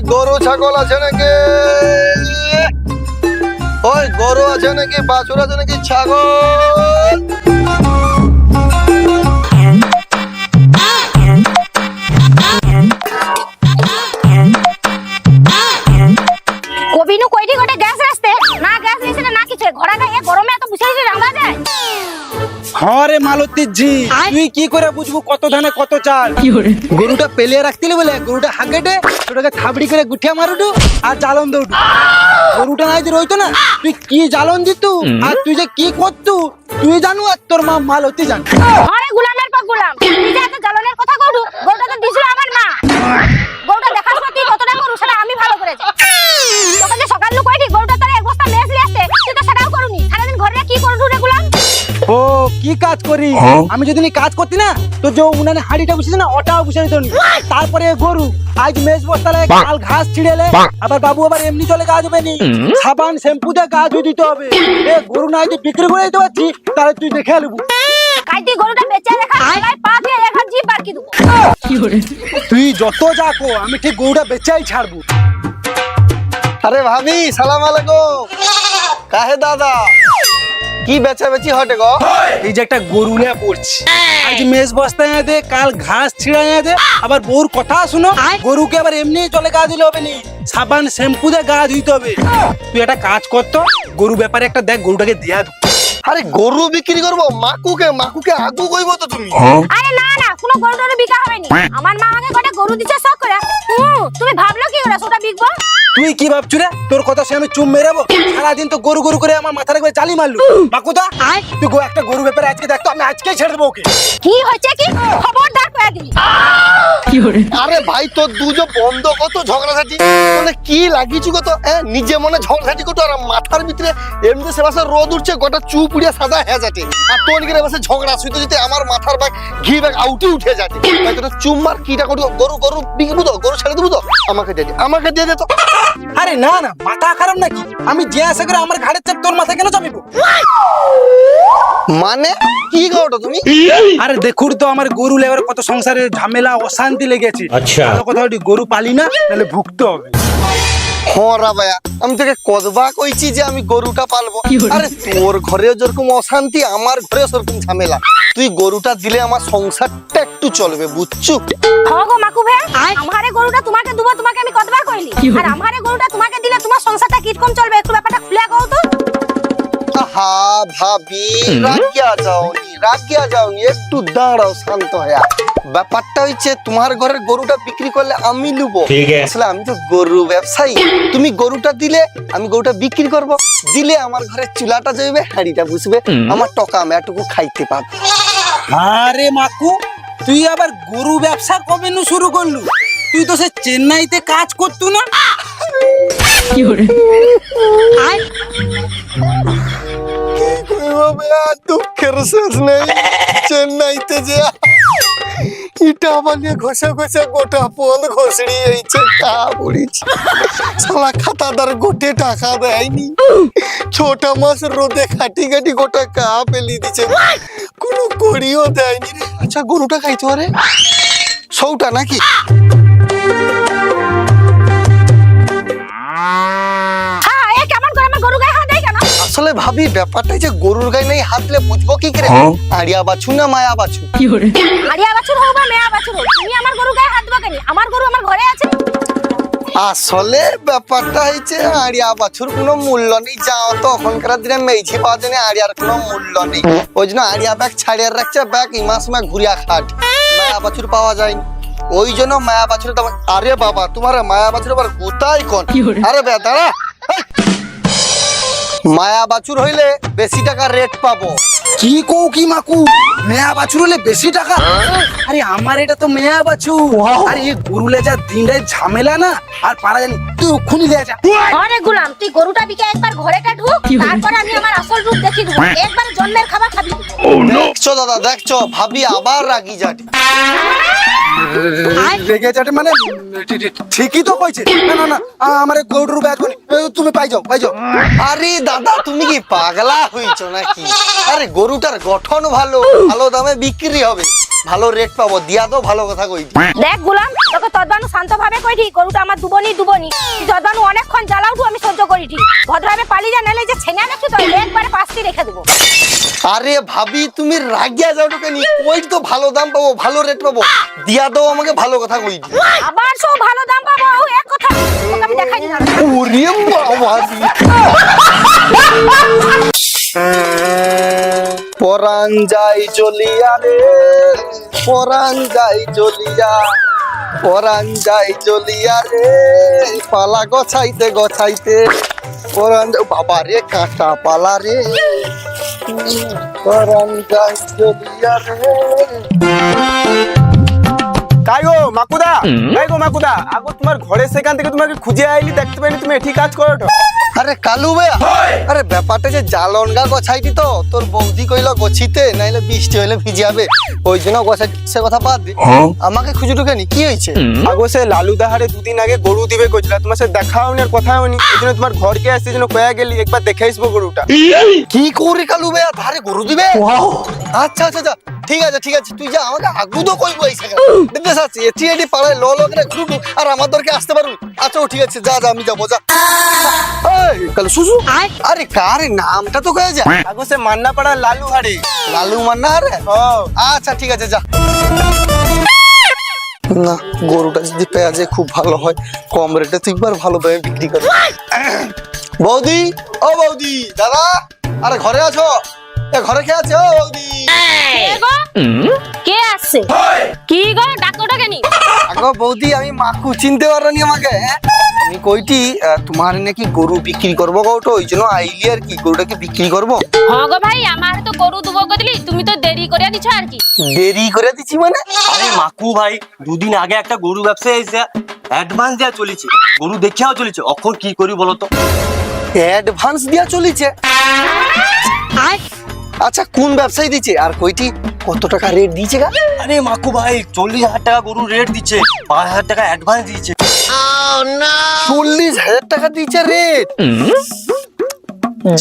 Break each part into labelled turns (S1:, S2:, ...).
S1: গরু ছাগল আছে নাকি? ওই গরু আছে নাকি? বাছুর আছে নাকি? ছাগল?
S2: কবিনু কইটি গোটে গ্যাস রাস্তে না গ্যাস নিছে না কিছু ঘোড়া গায়ে গরমে এত বুঝাইছে রামা যায়।
S3: হ্যাঁ রে মালতী জি, তুই কি করে বুঝবো কত ধানে কত চাল? গরুটা পেলিয়ে রাখতিলি বলে গরুটা হাগেটে ওটাকে থাবড়ি করে গুঠিয়া মারুটু আর জ্বালন দৌটু। গরুটা নাই যে রইতো না, তুই কি জ্বালন দিতু আর তুই যে কি করতু তুই জানু আর তোর মা মালতী জান।
S2: আরে গোলামের পর গোলাম, তুই যে এত জ্বালনের কথা কইলু, গরুটা তো দিছিল আমার মা। গরুটা দেখার সময় তুই কতটা গরু সেটা আমি ভালো করে জানি। তোকে যে সকাল লু কইটি গরুটা তোর এক বস্তা মেজ নিয়ে আসতে, তুই তো সেটাও করুনি। সারাদিন ঘরে কি করু রে গোলাম?
S3: ও কি কাজ করি আমি যদি কাজ করতি না তো যে উনানে হাড়িটা বসেছে না ওটাও বসে দিত। তারপরে গরু আজ মেজ বস্তালে কাল ঘাস ছিড়েলে আবার বাবু আবার এমনি চলে কাজ হবে নি, সাবান শ্যাম্পু দিয়ে কাজ দিতে হবে। এ গরু না যদি বিক্রি করে দিতে পারছি তাহলে তুই দেখে নেবো।
S2: কাইতি গরুটা বেচে দেখা গলায় পা দিয়ে এক হাত জিভ বারকি দেবো।
S3: তুই যত যা কো আমি ঠিক গরুটা বেচাই ছাড়বো।
S1: আরে ভাবি সালাম আলাইকুম। কাহে দাদা কি বেচা বেচি হটে গো?
S3: এই যে একটা গরু নিয়ে পড়ছি, আজ মেজ বস্তায় দে কাল ঘাস ছিড়াইয়া দে, আবার বউর কথা শুনো গরুকে আবার এমনি চলে গা দিলে হবে নি, সাবান শ্যাম্পু দিয়ে গা ধুইতে হবে। তুই একটা কাজ করতো গরু ব্যাপারে একটা দেখ গরুটাকে দিয়া দু।
S1: আরে গরু বিক্রি করবো? মাকুকে আগু কইব তো তুমি?
S2: আরে না না, কোনো গরু টরু বিকা হবে নি। আমার মা আমাকে গোটা গরু দিছে শখ করে। তুমি ভাবলো কি ওরা ওটা বিকবো?
S3: তুই কি ভাবছু রে? তোর কথা সে আমি চুম মেরাবো? সারাদিন তো গরু গরু করে আমার মাথার একবার জালি মারলু। বাকুদা তুই একটা গরু ব্যাপারে আজকে দেখতো, আমি আজকেই ছেড়ে দেবো ওকে।
S2: কি হয়েছে কি? খবরদার কয়ে দিলি।
S1: আরে ভাই তোর দুজো বন্ধ কত ঝগড়াঝাটি, মানে কি লাগিয়েছি কত নিজে মনে ঝগড়াঝাটি কত আর মাথার ভিতরে এমনি সে বাসে রোদ উঠছে গোটা চুপ উড়িয়া সাদা হয়ে যাচ্ছে আর তোর নিকে বাসে ঝগড়া শুইতে যেতে আমার মাথার ব্যাগ ঘি ব্যাগ আউটে উঠে যাচ্ছে। ভাই তোর চুম্মার কিটা করবো? গরু বিকবো তো? গরু ছেড়ে দেবো তো? আমাকে দিয়ে দে তো।
S3: আরে না না, মাথা খারাপ নাকি? আমি যে আশা করে আমার ঘাড়ের চাপ তোর মাথায় কেন চাপিব?
S1: মানে কি গোটা তুমি?
S3: আরে দেখুর তো আমার গরু লেবার কত সংসারে ঝামেলা অশান্তি লেগেছে। আচ্ছা কথা গরু পালি না তাহলে ভুগতে হবে।
S1: হরা ভাইয়া আমি তোকে কতবা কইছি যে আমি গরুটা পালবো। আরে তোর ঘরেও যেরকম অশান্তি আমার ঘরেও সেরকম ঝামেলা। তুই গরুটা দিলে আমার সংসারটা একটু চলবে, বুঝছো?
S2: হ্যাঁ গো মাকু ভাই, আমারে গরুটা তোমাকে দেবো, তোমাকে আমি কতবার কইলি? আর আমারে গরুটা তোমাকে দিলে তোমার সংসারটা কিরকম চলবে একটু ব্যাপারটা খুলে কও তো।
S1: আহা ভাবি রাগিয়া যাওনি, একটু দাঁড়াও শান্ত হয়ে। ব্যাপারটা হচ্ছে তোমার ঘরের গরুটা বিক্রি করলে আমি লুবো। আসলে আমি তো গরু ব্যবসায়ী, তুমি গরুটা দিলে আমি গরুটা বিক্রি করব, দিলে আমার ঘরে চুলাটা জ্বলবে, হাঁড়িটা বুঝবে, আমার টকা আমি এটুকু খাইতে পাবো।
S3: আরে মাকু তুই আবার গরু ব্যবসা কবে নু শুরু করলু? তুই তো সে চেন্নাইতে কাজ করতু না?
S1: দুঃখের শেষ নেই। চেন্নাইতে যে ইটা বানিয়ে ঘষে গোটা পোল ঘষড়ি হয়েছে, কা পড়িছি শালা খাতাদার গোটে টাকা দেয়নি। ছোট মাস রোদে খাটি গোটা কা পেলি দিছে, কোনো কড়িও দেয়নি রে। আচ্ছা গরুটা খাইতে পারে সৌটা নাকি? আসলে ভাবি ব্যাপারটা যে গরুর গায়ে নেই হাতলে বুঝবো কি করে? আড়িয়া বাছু না মায়া বাছু?
S2: আড়িয়া বাছুর হোক বা মেয়া বাছুর হোক, তুমি আমার গরু গায়ে হাত দিবা কেন? আমার গরু আমার ঘরে আছে।
S1: আসলে ব্যাপারটা হচ্ছে আড়িয়া বাছুর কোনো মূল্য নেই। যাও তো এখনকার দিনে মেঝে পাওয়া যায় না, আড়িয়ার কোনো মূল্য নেই। ওই জন্য আড়িয়া ব্যাগ ছাড়িয়ে রাখছে, ব্যাগ ইমাস ঘুরিয়া খাট, মায়া বাছুর পাওয়া যায় না। ওই জন্য মায়া বাছুর। আরে বাবা তোমার মায়া বাছুর আবার গোটাই কোন? আরে বে দাঁড়া, মায়া বাছুর হইলে বেশি টাকা রেট পাবো।
S3: কি কও কি মাকু? মেয়া বাছুর হলে বেশি টাকা? আরে আমার এটা তো মেয়া বাছুর। আরে এই গরু লেজা দিনটাই ঝামেলা না, আর পারা জানি তুই ওখানে লেজা।
S2: আরে গোলাম তুই গরুটা বিকে একবার ঘরেটা ঢুক, তারপর আমি আমার আসল রূপ দেখিয়ে দেবো। একবার জন্মের খাবার খাবি।
S1: দেখছো দাদা, দেখছো ভাবি আবার রাগি যাটি।
S3: রেগে যাটে মানে ঠিকই তো কইছে। না না না, আমার গরুর ব্যাগ তুমি পাই যাও।
S1: আরে দাদা তুমি কি পাগলা হইছো নাকি? আরে গরুটার গঠন ভালো, ভালো দামে বিক্রি হবে। ভালো রেট পাবো, দিয়া দাও, ভালো কথা কই।
S2: দেখ গুলাম, তোকে তদবানু শান্ত ভাবে কইটি গরুটা আমার দুবনি তুই তদবানু অনেকক্ষণ জ্বালাউটু আমি সহ্য করিটি। ভদ্রভাবে পালিয়ে যা, নাইলে যে ছেনা নাকি তো একবারে পাশে রেখে দেবো।
S1: আরে ভাবি তুমি রাগিয়া যাও কেন? কই তো ভালো দাম পাবো, ভালো রেট পাবো, দিয়া দাও আমাকে, ভালো কথা কই।
S2: আবার সব ভালো দাম পাবো এক কথা তোকে আমি দেখাই দিলাম।
S1: ওরে বাবা, পরাণ যাই চলিয়া রে, পরাণ যাই চলিয়া, পরাণ যাই চলিয়া রে, পালা গছাইতে গছাইতে, পরাণ বাবা রে কাঁটা পালা রে, পরাণ যাই চলিয়া রে।
S4: তাই গো মাকুদা, তাই গো মাকুদা, আগো তোমার ঘরে সেখান থেকে তোমাকে খুঁজে আইলি, দেখতে পাইনি তুমি এটি কাজ করো তো।
S1: আরে কালু ভাইয়া, আরে ব্যাপারটা যে জালনগা গছাইতি তো, তোর বৌদি কইলো গছিতে, নাইলে বৃষ্টি হইলে ভিজে যাবে, ওই জন্য গছাইতি। সে কথা বাদ দি, আমাকে খুঁজে ঢুকেনি, কি হয়েছে?
S4: আগো সে লালু দাহারে দুদিন আগে গরু দিবে কইছিল, তোমার সাথে দেখা হয়নি আর কথা হয়নি, এই জন্য তোমার ঘরকে আসছে, এই জন্য কয়া গেলি একবার দেখে আসবো গরুটা।
S1: কি করি কালু ভাইয়া, ধারে গরু দিবে? আচ্ছা আচ্ছা আচ্ছা, ঠিক আছে ঠিক আছে, তুই যা, আমাকে আগু তো কইবো এই সেখানে দেশ আছে, এটি এটি পাড়ায় ল ল করে ঘুরু আর আমার দরকে আসতে পারবি। আচ্ছা ও ঠিক আছে, যা যা, আমি যাবো, যা। এই কালু সুসু, আরে কারে নামটা তো কয়ে যা।
S4: আগো সে মান্নাপাড়া লালু হারে।
S1: লালু মান্না রে? আচ্ছা ঠিক আছে, যা। না, গরুটা যদি পেঁয়া যায় খুব ভালো হয়, কম রেটে তুই একবার ভালো দামে বিক্রি করে। বৌদি, ও বৌদি, দাদা, আরে ঘরে আছো? এ ঘরে কে আছে? ও বৌদি।
S2: কে আসছে? কি গো ডাকোটা কেনি?
S1: আগো বৌদি, আমি মাকু, চিনতে পারনি আমাকে? আমি কইটি তোমার নাকি গরু বিক্রি করবো গৌটো, ওই জন্য আইলি আর কি, গরুটাকে বিক্রি করবো।
S2: হ্যাঁ গো ভাই, আমার তো গরু দুবো কইলি, তুমি তো দেরি করে দিছো আর কি।
S1: দেরি করে দিচ্ছি মানে?
S5: আরে মাকু ভাই, দুদিন আগে একটা গরু ব্যবসায়ী এসে অ্যাডভান্স দেওয়া চলেছে, গরু দেখিয়াও চলেছে, এখন কি করি বলো তো?
S1: অ্যাডভান্স দিয়া চলেছে? আচ্ছা, কোন ব্যবসায়ী দিচ্ছে আর কইটি কত টাকা রেট দিয়েছে গা?
S5: আরে মাকু ভাই, 40,000 টাকা গরু রেট দিচ্ছে, 5,000 টাকা অ্যাডভান্স দিয়েছে।
S1: 40,000 টাকা দিয়েছে রেট?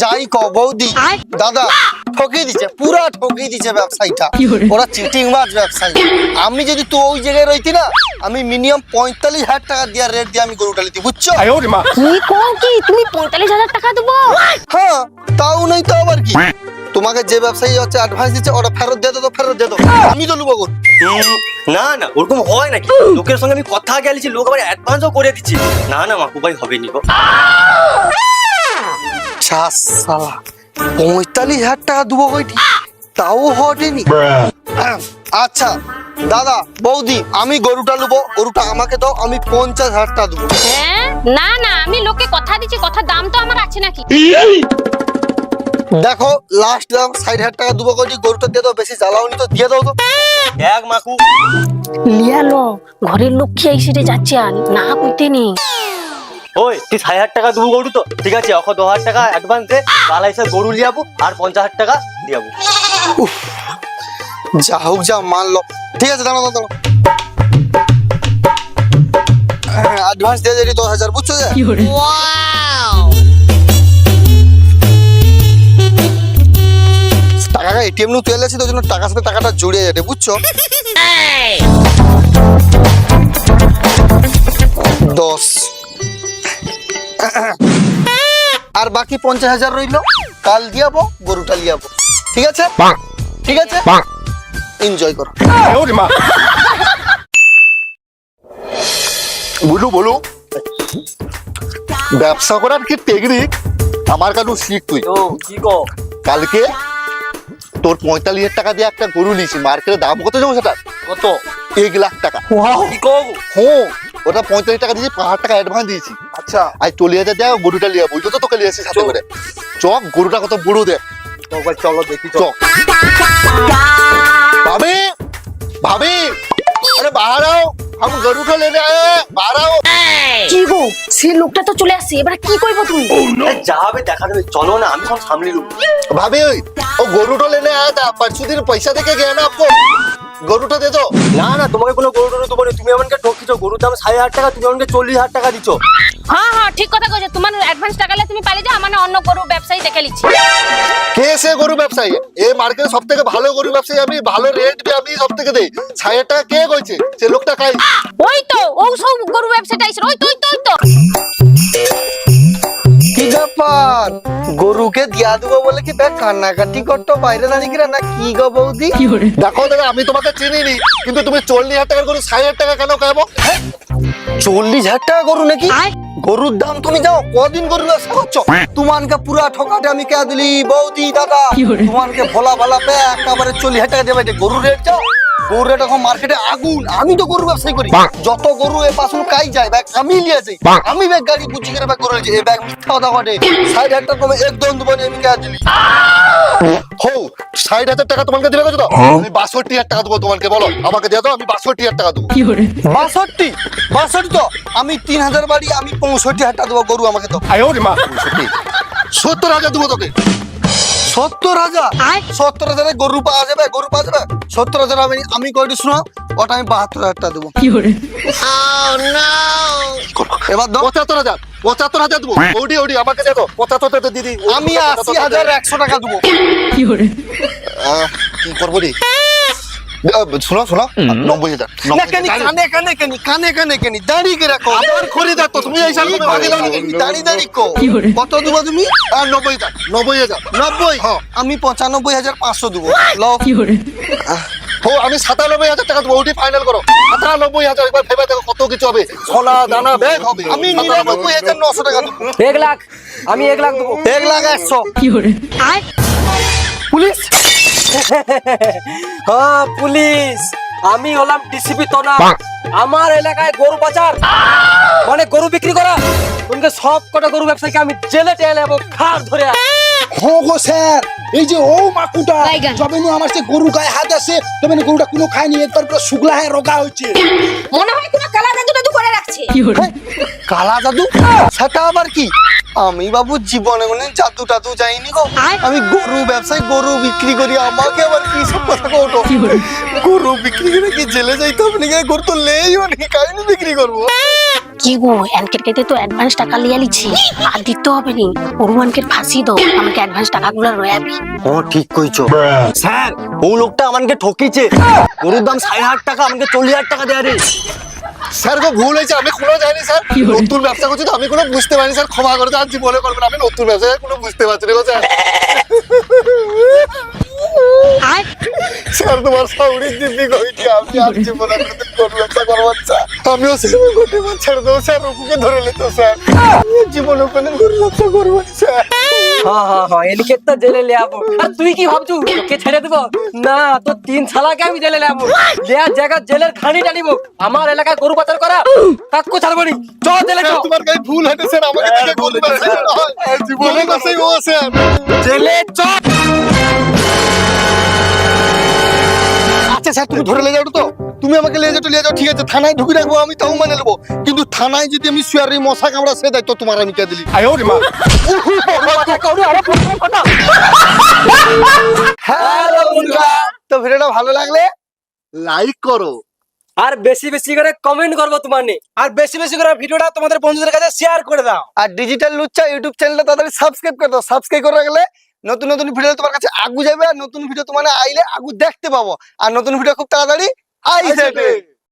S1: যাই কও বৌদি, দাদা ঠকিয়ে দিচ্ছে, পুরা ঠকিয়ে দিচ্ছে ব্যবসায়ীটা, ওরা চিটিংবাজ ব্যবসায়ী। আমি যদি তো ওই জায়গায় রইতি না, আমি মিনিমাম 45,000 টাকা দিয়া রেট দিয়ে আমি গরুটা লিতি, বুঝছো?
S2: তুমি কও কি তুমি 45,000 টাকা দেবো?
S1: হ্যাঁ, তাও নাই তো আবার কি, তোমাকে যে ব্যবসায়ী হচ্ছে অ্যাডভান্স দিচ্ছে ওটা ফেরত দিয়ে দাও, ফেরত দিয়ে দাও, আমি তো লুবো গরু।
S5: না না, ওরকম হয় নাকি? লোকের সঙ্গে আমি কথা গেলেছি, লোক আবার অ্যাডভান্সও করে দিচ্ছে। না না মাকু ভাই, হবে নি গো।
S1: শালা 45,000 টাকা দেবো কইটি, তাও হটেনি। আচ্ছা দাদা বৌদি, আমি গরুটা লুবো, গরুটা আমাকে দাও, আমি 50,000 টাকা দেবো।
S2: হ্যাঁ না না, আমি লোককে কথা দিচ্ছি, কথা দাম তো আমার আছে নাকি।
S1: দেখো লাস্ট দাম 60,000 টাকা দেবো কইটি, গরুটা দিয়ে দাও, বেশি জ্বালাওনি তো, দিয়ে দাও তো।
S5: এক মাকু,
S2: লিয়ালো, ঘরের লক্ষ্মী এসে যাচ্ছে আর না কইতে নি।
S5: ওই তুই 60,000 টাকা দেবো গরু তো, ঠিক আছে, এখন 2,000 টাকা অ্যাডভান্স দে, কাল এসে গরু লিয়াবো আর 50,000 টাকা দিয়াবো।
S1: যা হোক যা, মানলো, ঠিক আছে, দাঁড়াও দাঁড়াও, অ্যাডভান্স দিয়ে যাবি 10,000, বুঝছো? টাকা এটিএম নু তুলে আছে তো, জন্য টাকার সাথে টাকাটা জড়িয়ে যাবে, বুঝছো? 10 আর বাকি 50,000 রইলো, কাল দিয়াবো, গরুটা লিয়াবো, ঠিক আছে? ঠিক আছে, এনজয় করো।
S6: বলু বলু, ব্যবসা করার কি টেকনিক আমার কাছে শিখ। তুই
S5: ও কি গো?
S6: কালকে তোর 45,000 টাকা দিয়ে একটা গরু নিয়েছি, মার্কেটে দাম কত জানো সেটা?
S5: কত?
S6: 1,00,000 টাকা।
S5: কি গো?
S6: হ্যাঁ, ওটা 45 টাকা দিয়েছি, 5,000 টাকা অ্যাডভান্স দিয়েছি।
S4: আচ্ছা,
S6: আজ 40,000 দেয়, গরুটা লিয়া, বুঝতো তো, তোকে লিয়েছি সাথে করে। চক, গরুটা কত বড় দেখ,
S4: চলো দেখি।
S6: চক। ভাবি ভাবি, আরে বাহার আও, हम गरु को लेने आए हैं, बाहर आओ।
S2: কি গো, সেই লোকটা তো চলে আসছে, এবারে কি কইবো তুমি?
S5: যা হবে দেখা যাবে, চলো না, আমি সব সামলে নেবো।
S6: भाभी वो गरु तो लेने आया था, परसों दिन पैसा देके गया ना आपको। গরুটা দে তো।
S5: না না, তোমাকে কোনো গরু টরু দেবো না, তুমি আমাকে ঠকিছো। গরুর দাম 6,500 টাকা, তুমি আমাকে 40,000 টাকা দিচ্ছ।
S2: হ্যাঁ হ্যাঁ ঠিক কথা কইছো, তোমার অ্যাডভান্স টাকা লে তুমি পালিয়ে যাও, মানে অন্য গরু ব্যবসায়ী দেখে লিছি।
S6: কে সে গরু ব্যবসায়ী? এই মার্কেটে সব থেকে ভালো গরু ব্যবসায়ী আমি, ভালো রেট আমি সব থেকে দেই। 6,000 টাকা কে কইছে? সে লোকটা কাই?
S2: ওই তো ও সব গরু ব্যবসায়ীটা আইছে, ওই তো ওই তো ওই তো।
S1: কি ব্যাপার, গরুকে দিয়া দেবো বলে কি ব্যাগ কান্নাকাটি করতো বাইরে দাঁড়িয়ে না কি গো বৌদি?
S6: দেখো দাদা, আমি তোমাকে চিনিনি, কিন্তু তুমি 40,000 টাকার গরু 6,000 টাকা কেন খাবো?
S1: 40,000 টাকা গরু নাকি? গরুর দাম তুমি যাও, কদিন গরু ব্যবসা করছো? তোমাকে পুরা ঠকাটে আমি কে দিলি বৌদি দাদা? তোমাকে ভোলা ভালা পে একেবারে 40,000 টাকা দেবে। গরুর রেট যাও, গরুর রেট এখন মার্কেটে আগুন। আমি তো গরু ব্যবসায়ী করি, যত গরু এ পাশুন কাই যায় ব্যাগ আমি লিয়ে যাই। আমি ব্যাগ গাড়ি বুঝি করে ব্যাগ করে এই ব্যাগ মিথ্যা কথা ঘটে। 60,000 টাকা কমে একদম দেবো না, আমি কে দিলি?
S6: হো 60,000 টাকা তোমাকে দিবে কত? আমি 62,000 টাকা দেবো তোমাকে, বলো আমাকে দিয়ে দাও, আমি 62,000 টাকা দেবো।
S1: 62 তো আমি 3,000 বাড়ি, আমি 65,000 টাকা দেবো। গরু আমাকে তো
S6: 70,000 দেবো তোকে।
S1: 70,000? 70,000 গরু পাওয়া যাবে? গরু পাওয়া যাবে 70,000? আমি কয়টি শুনো, ওটা আমি 72,000 টাকা দেবো। এবার দাও।
S6: 75,000 দেবো। ওডি ওডি আমাকে দেখো, 75,000 দিদি।
S1: আমি 80,100 টাকা দেবো।
S6: কি করবো রে? শোনো 90,000।
S1: না কেনি কানে কানে দাঁড়িয়ে কে রাখো।
S6: আমার খরিদার তো তুমি, এই সালে ভাগে দাও।
S1: দাঁড়িয়ে কো কত দেবো তুমি?
S6: 90,000।
S1: 90?
S6: হ্যাঁ।
S1: আমি 95,500 দেবো। লও।
S6: হো আমি 97,000 টাকা দেবো। ওটি ফাইনাল করো। 97,000। একবার ভেবে দেখো কত কিছু হবে, সোনা দানা ব্যাগ হবে।
S1: আমি 99,900 টাকা দেবো।
S3: 1 লাখ, আমি 1 লাখ দেবো।
S1: 1,01,000।
S3: পুলিশ? হ্যাঁ পুলিশ, আমি হলাম ডিসিপি তোনা। আমার এলাকায় গরু পাচার মানে গরু বিক্রি করা, তোমাকে সব কটা গরু ব্যবসায়ীকে আমি জেলে টেলে এবং খাট ধরে
S7: গো স্যার, এই যে ও মাকুটা যবে আমার সে গরু গায়ে হাত আছে, তবে গরুটা কোনো খায়নি, একবার পুরো শুকলা হয়ে রোগা হচ্ছে।
S2: মনে হয় কোনো কালা জাদু টাদু করে রাখছে।
S1: কালা জাদু? সেটা আবার কি? আমি বাবু জীবনে কোনো জাদু টাদু যাইনি গো। আমি গরু ব্যবসায়ী, গরু বিক্রি করি। আমাকে আবার কি সব কথা কওটো? গরু বিক্রি করে কি জেলে যাইতে হবে নাকি? গরু তো লেইও নাকি, কাহিনী বিক্রি করবো।
S2: কি গো, অ্যানকের কাছে তো অ্যাডভান্স টাকা লিয়ে লিছি, আর দিতে হবে নি। অরুণকে ফাঁসি দাও, আমাকে অ্যাডভান্স টাকাগুলো রয়াবি।
S5: ও ঠিক কইছো স্যার, ও লোকটা আমাকে ঠকিছে। গরুর দাম 6,000 টাকা, আমাকে 40,000 টাকা দেয়া রে।
S6: স্যার গো ভুল হয়েছে, আমি কোনো জানি স্যার, নতুন ব্যবসা করছি তো আমি কোনো বুঝতে পারিনি স্যার, ক্ষমা করে দেন, জীবনে করবেন। আমি নতুন ব্যবসা কোনো বুঝতে পারছি না গো স্যার। স্যার তোমার সাউরির দিব্যি কইছি, আমি আর জীবনে কোন ব্যবসা করবো স্যার। আমিও সেরকম করতে পারছি, ছেড়ে দেবো স্যার, রুকুকে ধরে নিত স্যার। আমি জীবনে কোনো গরু ব্যবসা করবো না স্যার।
S3: হ্যাঁ এদিকে তো জেলে লে আবো। আর তুই কি ভাবছু তোকে ছেড়ে দেবো? না, তো 3 শালাকে আমি জেলে লেবো। দেয়ার জায়গা জেলের ঘানি টানিব। আমার এলাকায় গরু পাচার করা কাকু ছাড়বো নি। চল জেলে
S6: স্যার,
S3: চল।
S6: তোমার গায়ে ভুল হয়েছে স্যার, আমাকে দেখে গরু ব্যবসা করা হয়। জীবনে ব্যবসায়ী ও স্যার।
S3: জেলে চল।
S1: আচ্ছা স্যার, তুমি ধরে নিয়ে যাও তো। তুমি আমাকে নিয়ে যাও ঠিক আছে, থানায় ঢুকে রাখবো, আমি তাও মানে নেবো। কিন্তু থানায় যদি আমি শুয়ারি মশা কামড়া, সে দায়িত্ব তোমার আমি কে দিলি?
S3: হ্যালো বন্ধুরা,
S1: তো ভিডিওটা ভালো লাগলে
S6: লাইক করো,
S3: আর বেশি বেশি করে কমেন্ট করবো তোমার নিয়ে,
S7: আর বেশি বেশি করে ভিডিওটা তোমাদের বন্ধুদের কাছে শেয়ার করে দাও।
S1: আর ডিজিটাল লুচ্চা ইউটিউব চ্যানেলটা তাড়াতাড়ি সাবস্ক্রাইব করে দাও। সাবস্ক্রাইব করে রাখলে নতুন নতুন ভিডিও তোমার কাছে আগু যাবে, আর নতুন ভিডিও তোমার আইলে আগু দেখতে পাবো। আর নতুন ভিডিও খুব তাড়াতাড়ি আইসে।